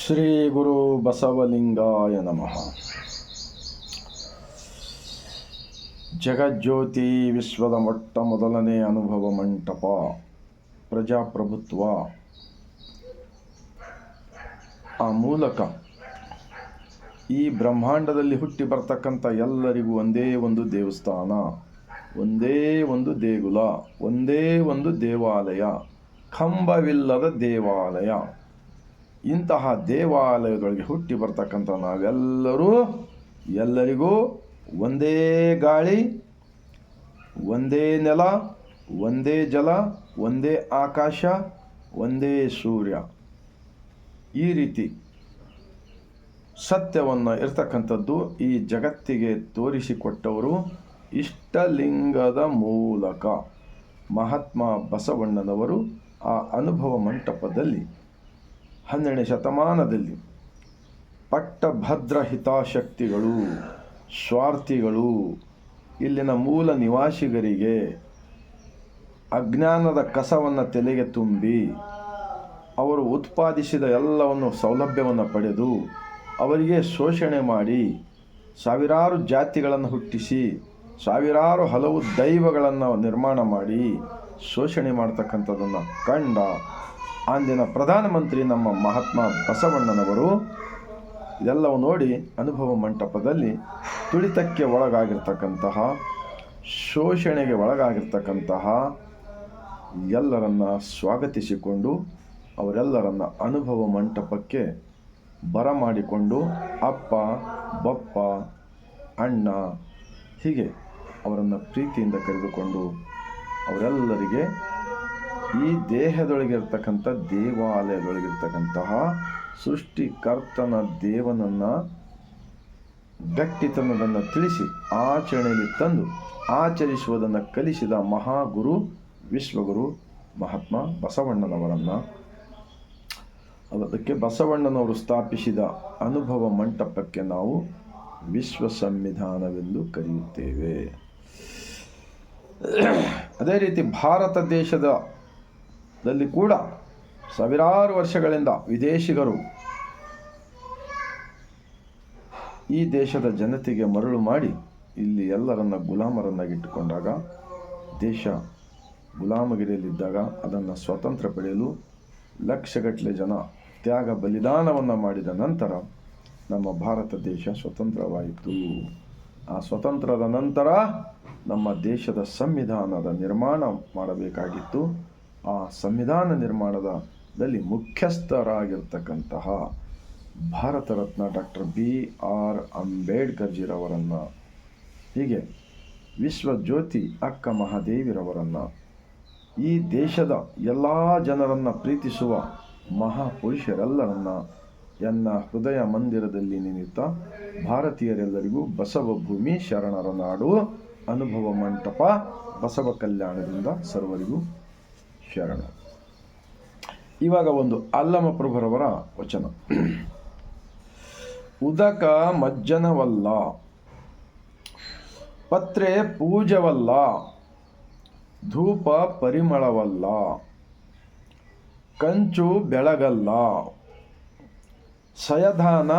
ಶ್ರೀ ಗುರು ಬಸವಲಿಂಗಾಯ ನಮಃ. ಜಗಜ್ಯೋತಿ ವಿಶ್ವದ ಮೊಟ್ಟ ಮೊದಲನೇ ಅನುಭವ ಮಂಟಪ, ಪ್ರಜಾಪ್ರಭುತ್ವ. ಆ ಮೂಲಕ ಈ ಬ್ರಹ್ಮಾಂಡದಲ್ಲಿ ಹುಟ್ಟಿ ಬರ್ತಕ್ಕಂಥ ಎಲ್ಲರಿಗೂ ಒಂದೇ ಒಂದು ದೇವಸ್ಥಾನ, ಒಂದೇ ಒಂದು ದೇಗುಲ, ಒಂದೇ ಒಂದು ದೇವಾಲಯ, ಕಂಬವಿಲ್ಲದ ದೇವಾಲಯ. ಇಂತಹ ದೇವಾಲಯದೊಳಗೆ ಹುಟ್ಟಿ ಬರ್ತಕ್ಕಂಥ ನಾವೆಲ್ಲರೂ ಎಲ್ಲರಿಗೂ ಒಂದೇ ಗಾಳಿ, ಒಂದೇ ನೆಲ, ಒಂದೇ ಜಲ, ಒಂದೇ ಆಕಾಶ, ಒಂದೇ ಸೂರ್ಯ. ಈ ರೀತಿ ಸತ್ಯವನ್ನು ಇರ್ತಕ್ಕಂಥದ್ದು ಈ ಜಗತ್ತಿಗೆ ತೋರಿಸಿಕೊಟ್ಟವರು ಇಷ್ಟಲಿಂಗದ ಮೂಲಕ ಮಹಾತ್ಮ ಬಸವಣ್ಣನವರು. ಆ ಅನುಭವ ಮಂಟಪದಲ್ಲಿ 12ನೇ ಶತಮಾನದಲ್ಲಿ ಪಟ್ಟಭದ್ರ ಹಿತಾಸಕ್ತಿಗಳು, ಸ್ವಾರ್ಥಿಗಳು, ಇಲ್ಲಿನ ಮೂಲ ನಿವಾಸಿಗರಿಗೆ ಅಜ್ಞಾನದ ಕಸವನ್ನು ತಲೆಗೆ ತುಂಬಿ ಅವರು ಉತ್ಪಾದಿಸಿದ ಎಲ್ಲವನ್ನು ಸೌಲಭ್ಯವನ್ನು ಪಡೆದು ಅವರಿಗೆ ಶೋಷಣೆ ಮಾಡಿ ಸಾವಿರಾರು ಜಾತಿಗಳನ್ನು ಹುಟ್ಟಿಸಿ ಸಾವಿರಾರು ಹಲವು ದೈವಗಳನ್ನು ನಿರ್ಮಾಣ ಮಾಡಿ ಶೋಷಣೆ ಮಾಡ್ತಕ್ಕಂಥದ್ದನ್ನು ಕಂಡ ಅಂದಿನ ಪ್ರಧಾನಮಂತ್ರಿ ನಮ್ಮ ಮಹಾತ್ಮ ಬಸವಣ್ಣನವರು ಇದೆಲ್ಲವೂ ನೋಡಿ ಅನುಭವ ಮಂಟಪದಲ್ಲಿ ತುಳಿತಕ್ಕೆ ಒಳಗಾಗಿರ್ತಕ್ಕಂತಹ, ಶೋಷಣೆಗೆ ಒಳಗಾಗಿರ್ತಕ್ಕಂತಹ ಎಲ್ಲರನ್ನ ಸ್ವಾಗತಿಸಿಕೊಂಡು ಅವರೆಲ್ಲರನ್ನ ಅನುಭವ ಮಂಟಪಕ್ಕೆ ಬರಮಾಡಿಕೊಂಡು ಅಪ್ಪ, ಬಪ್ಪ, ಅಣ್ಣ ಹೀಗೆ ಅವರನ್ನು ಪ್ರೀತಿಯಿಂದ ಕರೆದುಕೊಂಡು ಅವರೆಲ್ಲರಿಗೆ ಈ ದೇಹದೊಳಗಿರ್ತಕ್ಕಂಥ ದೇವಾಲಯದೊಳಗಿರ್ತಕ್ಕಂತಹ ಸೃಷ್ಟಿಕರ್ತನ ದೇವನನ್ನು ಗಟ್ಟಿತನದನ್ನು ತಿಳಿಸಿ ಆಚರಣೆಯಲ್ಲಿ ತಂದು ಆಚರಿಸುವುದನ್ನು ಕಲಿಸಿದ ಮಹಾಗುರು ವಿಶ್ವಗುರು ಮಹಾತ್ಮ ಬಸವಣ್ಣನವರನ್ನು, ಅದಕ್ಕೆ ಬಸವಣ್ಣನವರು ಸ್ಥಾಪಿಸಿದ ಅನುಭವ ಮಂಟಪಕ್ಕೆ ನಾವು ವಿಶ್ವ ಸಂವಿಧಾನವೆಂದು ಕರೆಯುತ್ತೇವೆ. ಅದೇ ರೀತಿ ಭಾರತ ದೇಶದಲ್ಲಿ ಕೂಡ ಸಾವಿರಾರು ವರ್ಷಗಳಿಂದ ವಿದೇಶಿಗರು ಈ ದೇಶದ ಜನತೆಗೆ ಮರಳು ಮಾಡಿ ಇಲ್ಲಿ ಎಲ್ಲರನ್ನ ಗುಲಾಮರನ್ನಾಗಿಟ್ಟುಕೊಂಡಾಗ, ದೇಶ ಗುಲಾಮಗಿರಿಯಲ್ಲಿದ್ದಾಗ ಅದನ್ನು ಸ್ವತಂತ್ರ ಪಡೆಯಲು ಲಕ್ಷಗಟ್ಟಲೆ ಜನ ತ್ಯಾಗ ಬಲಿದಾನವನ್ನು ಮಾಡಿದ ನಂತರ ನಮ್ಮ ಭಾರತ ದೇಶ ಸ್ವತಂತ್ರವಾಯಿತು. ಆ ಸ್ವತಂತ್ರದ ನಂತರ ನಮ್ಮ ದೇಶದ ಸಂವಿಧಾನದ ನಿರ್ಮಾಣ ಮಾಡಬೇಕಾಗಿತ್ತು. ಆ ಸಂವಿಧಾನ ನಿರ್ಮಾಣದಲ್ಲಿ ಮುಖ್ಯಸ್ಥರಾಗಿರ್ತಕ್ಕಂತಹ ಭಾರತ ರತ್ನ ಡಾಕ್ಟರ್ BR ಅಂಬೇಡ್ಕರ್ಜಿರವರನ್ನು, ಹೀಗೆ ವಿಶ್ವಜ್ಯೋತಿ ಅಕ್ಕ ಮಹಾದೇವಿರವರನ್ನು, ಈ ದೇಶದ ಎಲ್ಲ ಜನರನ್ನು ಪ್ರೀತಿಸುವ ಮಹಾಪುರುಷರೆಲ್ಲರನ್ನ ಎನ್ನ ಹೃದಯ ಮಂದಿರದಲ್ಲಿ ನಿಂತ ಭಾರತೀಯರೆಲ್ಲರಿಗೂ ಬಸವ ಭೂಮಿ ಶರಣರ ನಾಡು ಅನುಭವ ಮಂಟಪ ಬಸವ ಕಲ್ಯಾಣದಿಂದ ಸರ್ವರಿಗೂ ಶರಣ. ಇವಾಗ ಒಂದು ಅಲ್ಲಮ ಪ್ರಭುರವರ ವಚನ. ಉದಕ ಮಜ್ಜನವಲ್ಲ, ಪತ್ರೆ ಪೂಜವಲ್ಲ, ಧೂಪ ಪರಿಮಳವಲ್ಲ, ಕಂಚು ಬೆಳಗಲ್ಲ, ಸಯಧಾನ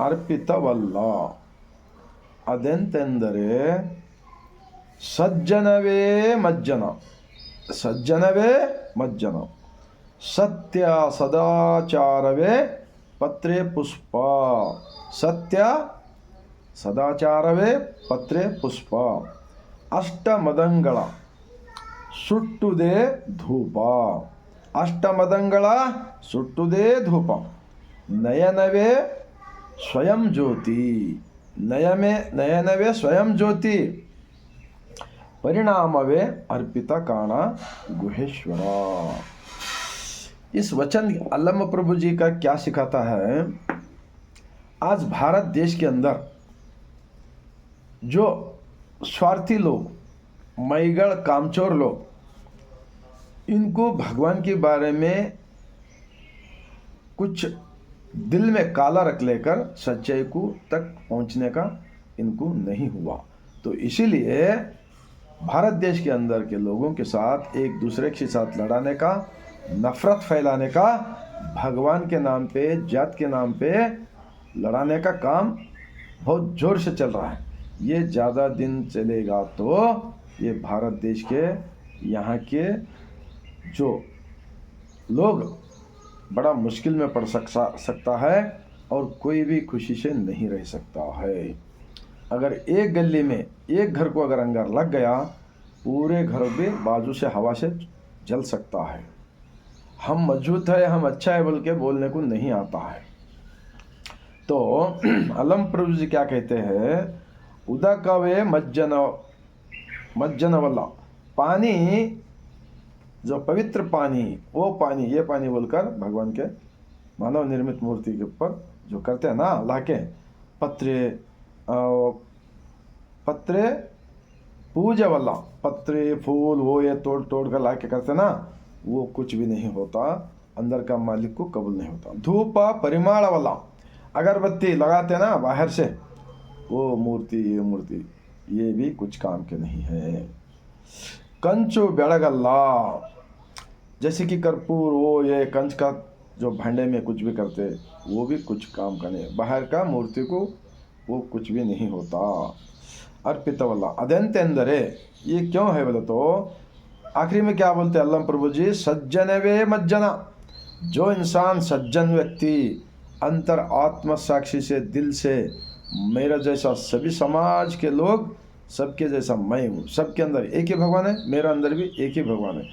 ಅರ್ಪಿತವಲ್ಲ. ಅದೆಂತೆಂದರೆ ಸಜ್ಜನವೇ ಮಜ್ಜನ, ಸಜ್ಜನವೇ ಮಜ್ಜನ, ಸತ್ಯ ಸದಾಚಾರವೇ ಪತ್ರೆ ಪುಷ್ಪ, ಸತ್ಯ ಸದಾಚಾರವೇ ಪತ್ರೆ ಪುಷ್ಪ. ಅಷ್ಟಮದಂಗಳ ಸುಟ್ಟುದೇ ಧೂಪ, ಅಷ್ಟಮದಂಗಳ ಸುಟ್ಟುದೇ ಧೂಪ. ನಯನವೇ ಸ್ವಯಂ ಜ್ಯೋತಿ, ನಯನವೇ ಸ್ವಯಂ ಜ್ಯೋತಿ. परिणामवे अर्पिता काना गुहेश्वर. इस वचन अल्लामा प्रभु जी का क्या सिखाता है? आज भारत देश के अंदर जो स्वार्थी लोग, मैगड़ कामचोर लोग, इनको भगवान के बारे में कुछ दिल में काला रख लेकर सच्चाई को तक पहुंचने का इनको नहीं हुआ. तो इसीलिए भारत देश के अंदर के लोगों के साथ एक दूसरे के साथ लड़ाने का, नफरत फैलाने का भगवान के नाम पे, जात के नाम पे लड़ाने का काम बहुत जोर से चल रहा है। ये ज़्यादा दिन चलेगा तो ये भारत देश के यहाँ के जो लोग बड़ा मुश्किल में पड़ सकता है और कोई भी खुशी से नहीं रह सकता है। अगर एक गली में एक घर को अगर अंगार लग गया, पूरे घर भी बाजू से हवा से जल सकता है। हम मजबूत है, हम अच्छा है बोल के बोलने को नहीं आता है। तो अलम प्रभु जी क्या कहते हैं, उदकवे मज्जन वाला पानी, जो पवित्र पानी, वो पानी, ये पानी बोलकर भगवान के मानव निर्मित मूर्ति के ऊपर जो करते हैं ना, लाके पत्रे पूजा वाला, पत्रे फूल वो ये तोड़ तोड़ कर लाके करते ना, वो कुछ भी नहीं होता, अंदर का मालिक को कबूल नहीं होता। धूप परिमाण वाला अगरबत्ती लगाते ना बाहर से, वो मूर्ति ये मूर्ति ये भी कुछ काम के नहीं है। कंचु बेड़गल्ला, जैसे कि कर्पूर वो ये कंच का जो भांडे में कुछ भी करते, वो भी कुछ काम का नहीं। बाहर का मूर्ति को वो कुछ भी नहीं होता। अर्पित वाला अदंत अंदरे, ये क्यों है बोले तो आखिरी में क्या बोलते अल्लाह प्रभु जी, सज्जन वे मज्जना, जो इंसान सज्जन व्यक्ति अंतर आत्म साक्षी से दिल से मेरा जैसा सभी समाज के लोग सबके जैसा मैं हूँ, सबके अंदर एक ही भगवान है, मेरा अंदर भी एक ही भगवान है,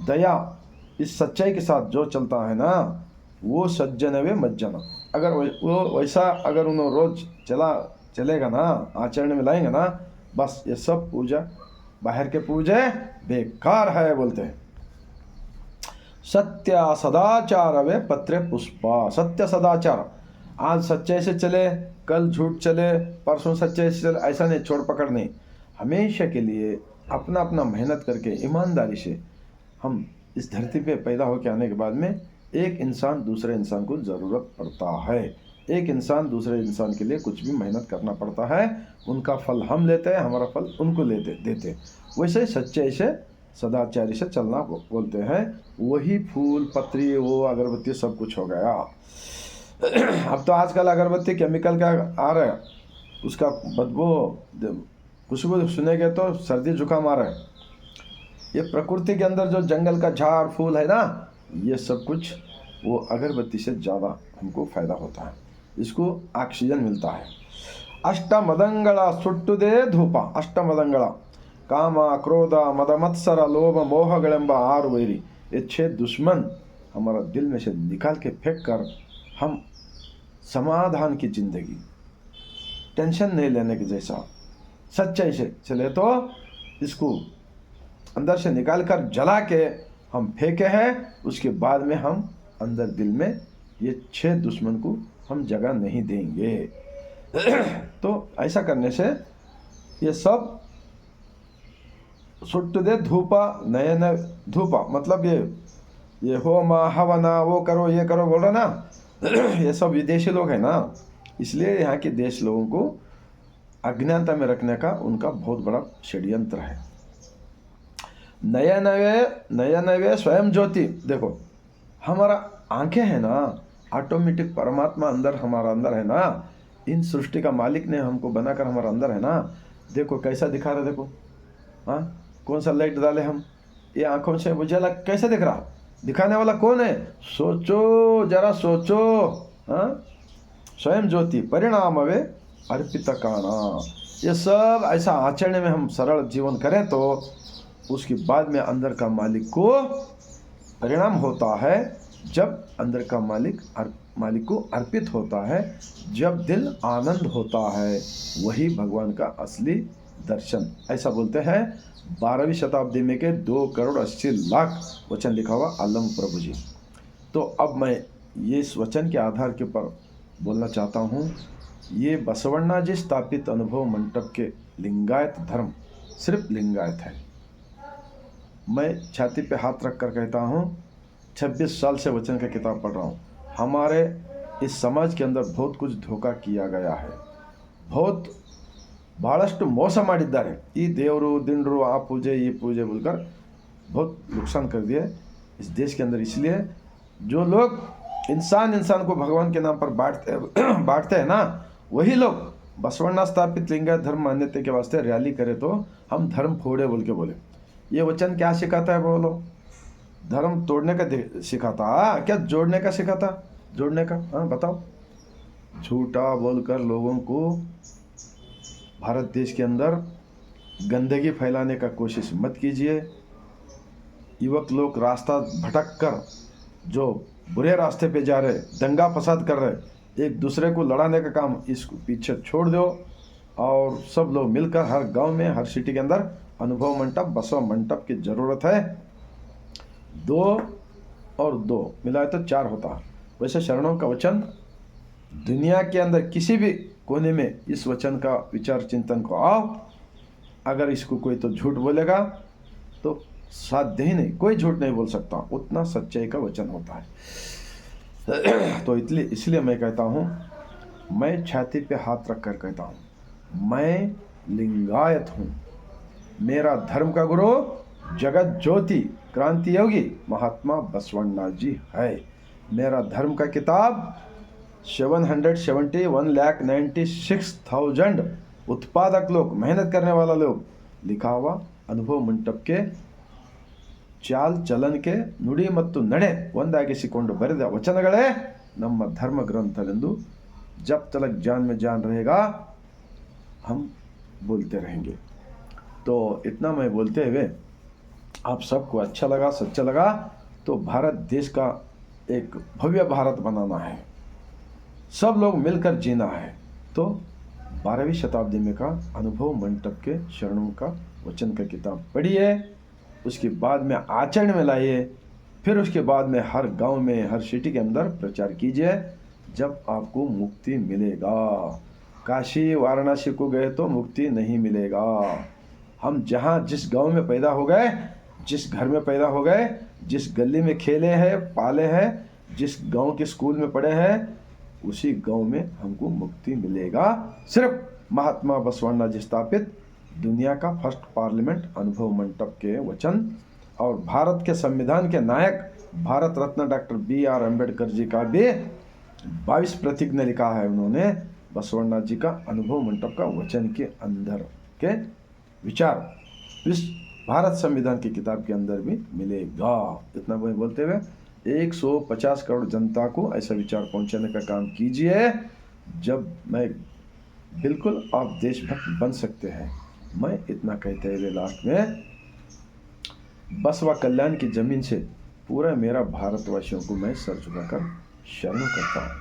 दया इस सच्चाई के साथ जो चलता है ना, वो सज्जन वे मज्जना। अगर वो वैसा अगर उन्होंने रोज चलेगा ना, आचरण में लाएंगे ना, बस ये सब पूजा बाहर के पूजे बेकार है बोलते हैं। सत्य सदाचार वे पत्रे पुष्पा, सत्य सदाचार, आज सच्चाई से चले, कल झूठ चले, परसों सच्चाई से चले, ऐसा नहीं, छोड़ पकड़ नहीं। हमेशा के लिए अपना अपना मेहनत करके ईमानदारी से हम इस धरती पे पैदा होकर आने के बाद में एक इंसान दूसरे इंसान को ज़रूरत पड़ता है, एक इंसान दूसरे इंसान के लिए कुछ भी मेहनत करना पड़ता है, उनका फल हम लेते हैं, हमारा फल उनको देते। वैसे सच्चाई से सदाचारी से चलना बोलते हैं। वही फूल पत्री वो अगरबत्ती सब कुछ हो गया। अब तो आजकल अगरबत्ती केमिकल का आ रहा है, उसका बदबू खुशबू सुनेंगे तो सर्दी जुकाम आ रहा है। ये प्रकृति के अंदर जो जंगल का झाड़ फूल है ना, ये सब कुछ वो अगरबत्ती से ज़्यादा हमको फ़ायदा होता है, इसको ऑक्सीजन मिलता है। अष्टमदंगला सुट्टुदे धूप, अष्टमदंगला काम क्रोध मद मत्सर लोभ मोहगಳೆಂಬ 6 वैरी, ये 6 दुश्मन हमारा दिल में से निकाल के फेंक कर हम समाधान की जिंदगी, टेंशन नहीं लेने की जैसा सच्चाई से चले तो इसको अंदर से निकाल कर जला के हम फेंके हैं। उसके बाद में हम अंदर दिल में ये 6 दुश्मन को हम जगह नहीं देंगे। तो ऐसा करने से ये सब सुट्टुदे धूपा नयन धूपा, मतलब ये होम हवना वो करो ये करो बोल रहे ना, ये सब विदेशी लोग हैं ना, इसलिए यहाँ के देश लोगों को अज्ञानता में रखने का उनका बहुत बड़ा षड्यंत्र है। नयनवे स्वयं ज्योति, देखो हमारा आंखें हैं ना, ऑटोमेटिक परमात्मा अंदर हमारा अंदर है ना, इन सृष्टि का मालिक ने हमको बनाकर हमारा अंदर है ना, देखो कैसा दिखा रहा, देखो हाँ कौन सा लाइट डाले हम, ये आंखों से उजाला कैसे दिख रहा, दिखाने वाला कौन है, सोचो जरा सोचो। हाँ स्वयं ज्योति परिणाम वे अर्पित काना, ये सब ऐसा आचरण में हम सरल जीवन करें तो उसके बाद में अंदर का मालिक को परिणाम होता है। जब अंदर का मालिक को अर्पित होता है, जब दिल आनंद होता है, वही भगवान का असली दर्शन। ऐसा बोलते हैं 12वीं शताब्दी में के 2,80,00,000 वचन लिखा हुआ आलम प्रभु जी। तो अब मैं ये इस वचन के आधार के ऊपर बोलना चाहता हूँ, ये बसवण्णा जी स्थापित अनुभव मंडप के लिंगायत धर्म सिर्फ लिंगायत है। मैं छाती पे हाथ रख कर कहता हूँ, 26 साल से वचन का किताब पढ़ रहा हूँ। हमारे इस समाज के अंदर बहुत कुछ धोखा किया गया है, ಬಹಳಷ್ಟು ಮೋಸ ಮಾಡಿದ್ದಾರೆ। ಈ ದೇವರು ದಿಂಡ್ರು ಆ पूजे ये पूजे बोलकर बहुत नुकसान कर दिए इस देश के अंदर। इसलिए जो लोग इंसान इंसान को भगवान के नाम पर बांटते हैं ना, वही लोग बसवण्णा स्थापित लिंगायत धर्म मान्यता के वास्ते रैली करे तो हम धर्म फोड़े बोल के बोले। ये वचन क्या सिखाता है बोलो? धर्म तोड़ने का सिखाता, क्या जोड़ने का सिखाता? जोड़ने का, हाँ बताओ। झूठा बोलकर लोगों को भारत देश के अंदर गंदगी फैलाने का कोशिश मत कीजिए। युवक लोग रास्ता भटक कर जो बुरे रास्ते पे जा रहे, दंगा फसाद कर रहे, एक दूसरे को लड़ाने का काम इसको पीछे छोड़ दो और सब लोग मिलकर हर गांव में, हर सिटी के अंदर अनुभव मंडप, बसवा मंडप की ज़रूरत है। 2 और 2 मिलाए तो 4 होता। वैसे शरणों का वचन दुनिया के अंदर किसी भी कोने में इस वचन का विचार चिंतन को आओ। अगर इसको कोई तो झूठ बोलेगा तो साध्य ही नहीं, कोई झूठ नहीं बोल सकता, उतना सच्चाई का वचन होता है। तो इसलिए मैं कहता हूँ, मैं छाती पे हाथ रख कर कहता हूँ, मैं लिंगायत हूँ। मेरा धर्म का गुरु जगत ज्योति क्रांति योगी महात्मा बसवण्णा जी है। मेरा धर्म का किताब 771,96,000 उत्पादक लोग, मेहनत करने वाला लोग लिखा हुआ अनुभव मंटप के ಚಾಲ್ ಚಲನಕ್ಕೆ ನುಡಿ ಮತ್ತು ನಡೆ ಒಂದಾಗಿಸಿಕೊಂಡು ಬರೆದ ವಚನಗಳೇ ನಮ್ಮ धर्म ग्रंथವೆಂದು जब तक जान में जान रहेगा हम बोलते रहेंगे। तो इतना मैं बोलते हुए आप सबको अच्छा लगा, सच्चा लगा, तो भारत देश का एक भव्य भारत बनाना है, सब लोग मिलकर जीना है। तो 12वीं शताब्दी में का अनुभव मंटप के शरणों का वचन का किताब पढ़िए, उसके बाद में आचरण में लाइए, फिर उसके बाद में हर गांव में, हर सिटी के अंदर प्रचार कीजिए, जब आपको मुक्ति मिलेगा। काशी वाराणसी को गए तो मुक्ति नहीं मिलेगा। हम जहाँ जिस गांव में पैदा हो गए, जिस घर में पैदा हो गए, जिस गली में खेले हैं, पाले हैं, जिस गांव के स्कूल में पढ़े हैं, उसी गांव में हमको मुक्ति मिलेगा। सिर्फ महात्मा बसवण्णा जी स्थापित दुनिया का फर्स्ट पार्लियामेंट अनुभव मंटप के वचन और भारत के संविधान के नायक भारत रत्न डॉक्टर BR अम्बेडकर जी का भी 22 प्रतिज्ञा लिखा है उन्होंने। बसवण्णा जी का अनुभव मंटप का वचन के अंदर के विचार इस भारत संविधान की किताब के अंदर भी मिलेगा। इतना कोई बोलते हुए 150 करोड़ जनता को ऐसा विचार पहुंचाने का काम कीजिए, जब मैं बिल्कुल आप देशभक्त बन सकते हैं। मैं इतना कहते हुए लास्ट में बसवा कल्याण की जमीन से पूरा मेरा भारतवासियों को मैं सर झुकाकर शरण करता हूँ।